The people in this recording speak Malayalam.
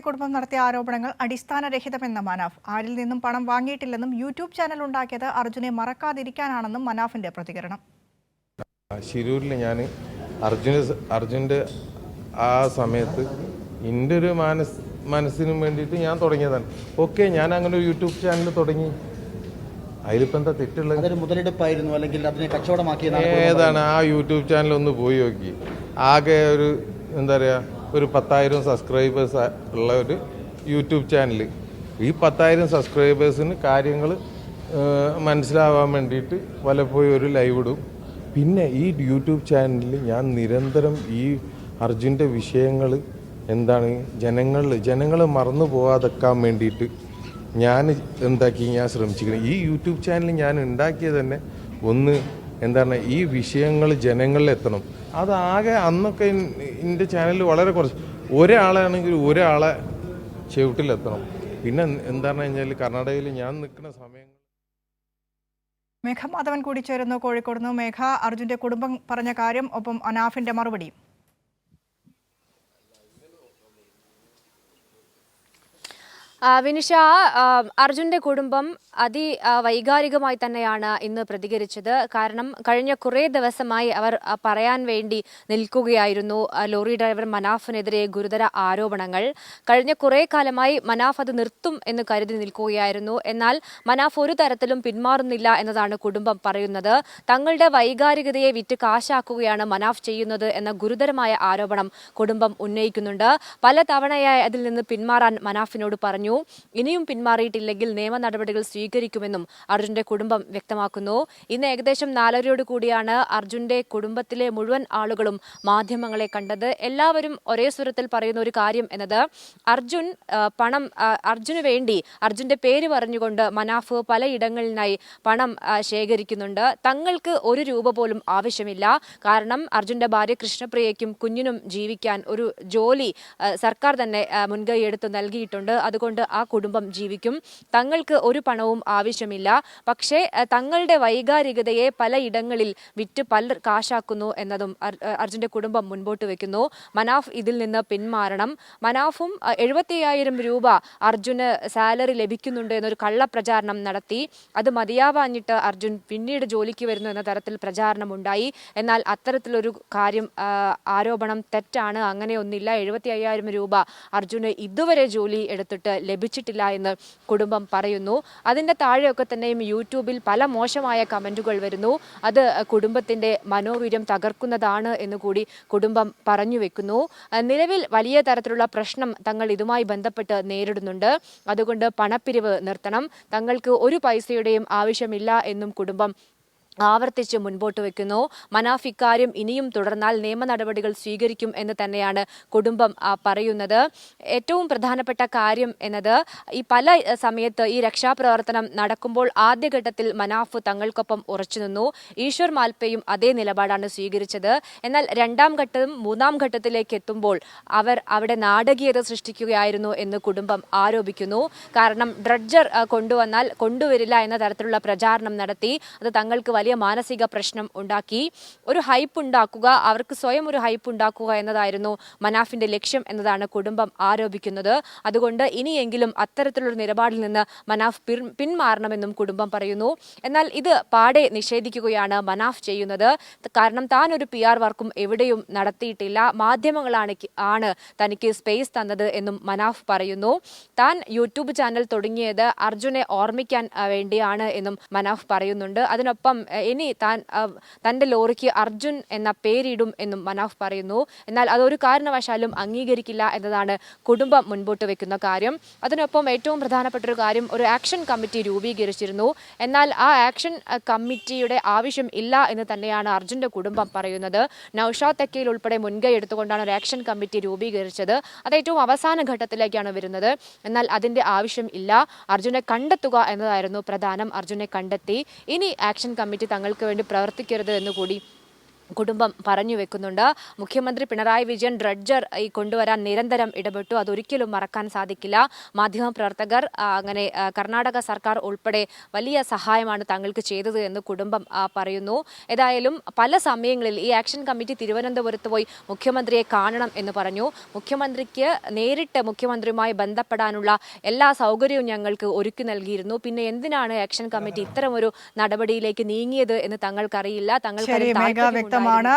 കുടുംബം നടത്തിയ ആരോപണങ്ങൾ അടിസ്ഥാനരഹിതമെന്ന മനാഫ്. ആരിൽ നിന്നും പണം വാങ്ങിയിട്ടില്ലെന്നും യൂട്യൂബ് ചാനൽ ഉണ്ടാക്കിയത് അർജുനെ മറക്കാതിരിക്കാനാണെന്നും മനാഫിന്റെ പ്രതികരണം. ശിരൂരിൽ ഞാൻ അർജുൻ്റെ ആ സമയത്ത് എൻ്റെ ഒരു മനസ്സിനും വേണ്ടിയിട്ട് ഞാൻ തുടങ്ങിയതാണ്. ഓക്കെ, ഞാൻ അങ്ങനെ ഒരു യൂട്യൂബ് ചാനൽ തുടങ്ങി. അതിലിപ്പോൾ എന്താ തെറ്റുള്ളത്? മുതലെടുപ്പായിരുന്നു അല്ലെങ്കിൽ അതിനെ കച്ചവടമാക്കിയ ഏതാണ്? ആ യൂട്യൂബ് ചാനൽ ഒന്ന് പോയി നോക്കി. ആകെ ഒരു എന്താ പറയുക, ഒരു 10,000 സബ്സ്ക്രൈബേഴ്സ് ഉള്ള ഒരു യൂട്യൂബ് ചാനൽ. ഈ 10,000 സബ്സ്ക്രൈബേഴ്സിന് കാര്യങ്ങൾ മനസ്സിലാവാൻ വേണ്ടിയിട്ട് പലപ്പോഴും ഒരു ലൈവ് ഇടും. പിന്നെ ഈ യൂട്യൂബ് ചാനലിൽ ഞാൻ നിരന്തരം ഈ അർജുൻ്റെ വിഷയങ്ങൾ എന്താണ് ജനങ്ങൾ മറന്നു പോകാതെക്കാൻ വേണ്ടിയിട്ട് ഞാൻ ശ്രമിച്ചിരിക്കുന്നത്. ഈ യൂട്യൂബ് ചാനൽ ഞാൻ ഉണ്ടാക്കിയത് തന്നെ ഒന്ന് എന്താണ്, ഈ വിഷയങ്ങൾ ജനങ്ങളിൽ എത്തണം. അതാകെ അന്നൊക്കെ എൻ്റെ ചാനലിൽ വളരെ കുറച്ച്, ഒരാളാണെങ്കിൽ ഒരാളെ ചവിട്ടിലെത്തണം. പിന്നെ എന്താണെന്ന് കഴിഞ്ഞാൽ കർണാടകയിൽ ഞാൻ നിൽക്കുന്ന സമയങ്ങൾ. മേഘ മാധവൻ കൂടി ചേരുന്നു കോഴിക്കോട് നിന്ന്. മേഘ, അർജുന്റെ കുടുംബം പറഞ്ഞ കാര്യം, ഒപ്പം അനാഫിന്റെ മറുപടിയും. വിനിഷ, അർജുൻ്റെ കുടുംബം വൈകാരികമായി തന്നെയാണ് ഇന്ന് പ്രതികരിച്ചത്. കാരണം കഴിഞ്ഞ കുറേ ദിവസമായി അവർ പറയാൻ വേണ്ടി നിൽക്കുകയായിരുന്നു ലോറി ഡ്രൈവർ മനാഫിനെതിരെ ഗുരുതര ആരോപണങ്ങൾ. കഴിഞ്ഞ കുറേ കാലമായി മനാഫ് അത് നിർത്തും എന്ന് കരുതി നിൽക്കുകയായിരുന്നു. എന്നാൽ മനാഫ് ഒരു തരത്തിലും പിന്മാറുന്നില്ല എന്നതാണ് കുടുംബം പറയുന്നത്. തങ്ങളുടെ വൈകാരികതയെ വിറ്റ് കാശാക്കുകയാണ് മനാഫ് ചെയ്യുന്നത് എന്ന ഗുരുതരമായ ആരോപണം കുടുംബം ഉന്നയിക്കുന്നുണ്ട്. പല തവണയായി അതിൽ നിന്ന് പിന്മാറാൻ മനാഫിനോട് പറഞ്ഞു. ഇനിയും പിന്മാറിയിട്ടില്ലെങ്കിൽ നിയമ നടപടികൾ സ്വീകരിക്കുമെന്നും അർജുന്റെ കുടുംബം വ്യക്തമാക്കുന്നു. ഇന്ന് ഏകദേശം 4:30 കൂടിയാണ് അർജുന്റെ കുടുംബത്തിലെ മുഴുവൻ ആളുകളും മാധ്യമങ്ങളെ കണ്ടത്. എല്ലാവരും ഒരേ സ്വരത്തിൽ പറയുന്ന ഒരു കാര്യം എന്നത്, അർജുന് വേണ്ടി അർജുന്റെ പേര് പറഞ്ഞുകൊണ്ട് മനാഫ് പലയിടങ്ങളിലായി പണം ശേഖരിക്കുന്നുണ്ട്. തങ്ങൾക്ക് ഒരു രൂപ പോലും ആവശ്യമില്ല. കാരണം അർജുന്റെ ഭാര്യ കൃഷ്ണപ്രിയയ്ക്കും കുഞ്ഞിനും ജീവിക്കാൻ ഒരു ജോലി സർക്കാർ തന്നെ മുൻകൈയെടുത്ത് നൽകിയിട്ടുണ്ട്. അതുകൊണ്ട് ആ കുടുംബം ജീവിക്കും. തങ്ങൾക്ക് ഒരു പണവും ആവശ്യമില്ല. പക്ഷേ തങ്ങളുടെ വൈകാരികതയെ പലയിടങ്ങളിൽ വിറ്റ് പലർ കാശാക്കുന്നു എന്നതും അർജുന്റെ കുടുംബം മുൻപോട്ട് വെക്കുന്നു. മനാഫ് ഇതിൽ നിന്ന് പിന്മാറണം. മനാഫും 75,000 രൂപ അർജുന് സാലറി ലഭിക്കുന്നുണ്ട് എന്നൊരു കള്ളപ്രചാരണം നടത്തി. അത് മതിയാവാഞ്ഞിട്ട് അർജുൻ പിന്നീട് ജോലിക്ക് വരുന്നു എന്ന തരത്തിൽ പ്രചാരണമുണ്ടായി. എന്നാൽ അത്തരത്തിലൊരു കാര്യം, ആരോപണം തെറ്റാണ്. അങ്ങനെയൊന്നില്ല. 75,000 രൂപ അർജുന് ഇതുവരെ ജോലി എടുത്തിട്ട് ലഭിച്ചിട്ടില്ല എന്ന് കുടുംബം പറയുന്നു. അതിൻ്റെ താഴെയൊക്കെ തന്നെയും യൂട്യൂബിൽ പല മോശമായ കമൻറ്റുകൾ വരുന്നു. അത് കുടുംബത്തിൻ്റെ മനോവീര്യം തകർക്കുന്നതാണ് എന്ന് കൂടി കുടുംബം പറഞ്ഞു വെക്കുന്നു. നിലവിൽ വലിയ തരത്തിലുള്ള പ്രശ്നം തങ്ങൾ ഇതുമായി ബന്ധപ്പെട്ട് നേരിടുന്നുണ്ട്. അതുകൊണ്ട് പണപ്പിരിവ് നിർത്തണം. തങ്ങൾക്ക് ഒരു പൈസയുടെയും ആവശ്യമില്ല എന്നും കുടുംബം ആവർത്തിച്ച് മുൻപോട്ട് വെക്കുന്നു. മനാഫ് ഇക്കാര്യം ഇനിയും തുടർന്നാൽ നിയമ നടപടികൾ സ്വീകരിക്കും എന്ന് തന്നെയാണ് കുടുംബം പറയുന്നത്. ഏറ്റവും പ്രധാനപ്പെട്ട കാര്യം എന്നത്, ഈ പല സമയത്ത് ഈ രക്ഷാപ്രവർത്തനം നടക്കുമ്പോൾ ആദ്യഘട്ടത്തിൽ മനാഫ് തങ്ങൾക്കൊപ്പം ഉറച്ചു നിന്നു. ഈശ്വർ മാൽപ്പയും അതേ നിലപാടാണ് സ്വീകരിച്ചത്. എന്നാൽ രണ്ടാം ഘട്ടവും മൂന്നാം ഘട്ടത്തിലേക്ക് എത്തുമ്പോൾ അവർ അവിടെ നാടകീയത സൃഷ്ടിക്കുകയായിരുന്നു എന്ന് കുടുംബം ആരോപിക്കുന്നു. കാരണം ഡ്രഡ്ജർ കൊണ്ടുവരില്ല എന്ന തരത്തിലുള്ള പ്രചാരണം നടത്തി. അത് തങ്ങൾക്ക് വലിയ മാനസിക പ്രശ്നം ഉണ്ടാക്കി. ഒരു ഹൈപ്പ് ഉണ്ടാക്കുക, അവർക്ക് സ്വയം ഒരു ഹൈപ്പ് ഉണ്ടാക്കുക എന്നതായിരുന്നു മനാഫിന്റെ ലക്ഷ്യം എന്നതാണ് കുടുംബം ആരോപിക്കുന്നത്. അതുകൊണ്ട് ഇനിയെങ്കിലും അത്തരത്തിലുള്ള നിലപാടിൽ നിന്ന് മനാഫ് പിന്മാറണമെന്നും കുടുംബം പറയുന്നു. എന്നാൽ ഇത് പാടെ നിഷേധിക്കുകയാണ് മനാഫ് ചെയ്യുന്നത്. കാരണം താൻ ഒരു PR വർക്കും എവിടെയും നടത്തിയിട്ടില്ല. മാധ്യമങ്ങളാണ് തനിക്ക് സ്പേസ് തന്നത് എന്നും മനാഫ് പറയുന്നു. താൻ യൂട്യൂബ് ചാനൽ തുടങ്ങിയത് അർജുനെ ഓർമ്മിക്കാൻ വേണ്ടിയാണ് എന്നും മനാഫ് പറയുന്നുണ്ട്. അതിനൊപ്പം ഇനി തന്റെ ലോറിക്ക് അർജുൻ എന്ന പേരിടും എന്നും മനാഫ് പറയുന്നു. എന്നാൽ അതൊരു കാരണവശാലും അംഗീകരിക്കില്ല എന്നതാണ് കുടുംബം മുൻപോട്ട് വെക്കുന്ന കാര്യം. അതിനൊപ്പം ഏറ്റവും പ്രധാനപ്പെട്ട ഒരു കാര്യം, ഒരു ആക്ഷൻ കമ്മിറ്റി രൂപീകരിച്ചിരുന്നു. എന്നാൽ ആ ആക്ഷൻ കമ്മിറ്റിയുടെ ആവശ്യം ഇല്ല എന്ന് തന്നെയാണ് അർജുന്റെ കുടുംബം പറയുന്നത്. നൌഷാദ് തെക്കയിൽ ഉൾപ്പെടെ മുൻകൈ എടുത്തുകൊണ്ടാണ് ഒരു ആക്ഷൻ കമ്മിറ്റി രൂപീകരിച്ചത്. അത് ഏറ്റവും അവസാന ഘട്ടത്തിലേക്കാണ് വരുന്നത്. എന്നാൽ അതിന്റെ ആവശ്യം ഇല്ല. അർജുനെ കണ്ടെത്തുക എന്നതായിരുന്നു പ്രധാനം. അർജുനെ കണ്ടെത്തി. ഇനി ആക്ഷൻ കമ്മിറ്റി തങ്ങൾക്ക് വേണ്ടി പ്രവർത്തിക്കരുത് എന്നുകൂടി കുടുംബം പറഞ്ഞു വെക്കുന്നുണ്ട്. മുഖ്യമന്ത്രി പിണറായി വിജയൻ ഡ്രഡ്ജർ ഈ കൊണ്ടുവരാൻ നിരന്തരം ഇടപെട്ടു. അതൊരിക്കലും മറക്കാൻ സാധിക്കില്ല. മാധ്യമപ്രവർത്തകർ അങ്ങനെ കർണാടക സർക്കാർ ഉൾപ്പെടെ വലിയ സഹായമാണ് തങ്ങൾക്ക് ചെയ്തത് എന്ന് കുടുംബം പറയുന്നു. ഏതായാലും പല സമയങ്ങളിൽ ഈ ആക്ഷൻ കമ്മിറ്റി തിരുവനന്തപുരത്ത് പോയി മുഖ്യമന്ത്രിയെ കാണണം എന്ന് പറഞ്ഞു. മുഖ്യമന്ത്രിക്ക് നേരിട്ട് മുഖ്യമന്ത്രിയുമായി ബന്ധപ്പെടാനുള്ള എല്ലാ സൗകര്യവും ഞങ്ങൾക്ക് ഒരുക്കി നൽകിയിരുന്നു. പിന്നെ എന്തിനാണ് ആക്ഷൻ കമ്മിറ്റി ഇത്തരമൊരു നടപടിയിലേക്ക് നീങ്ങിയത് എന്ന് തങ്ങൾക്കറിയില്ല. തങ്ങൾക്ക് ശരി, മേഘ, വ്യക്തമാണ്.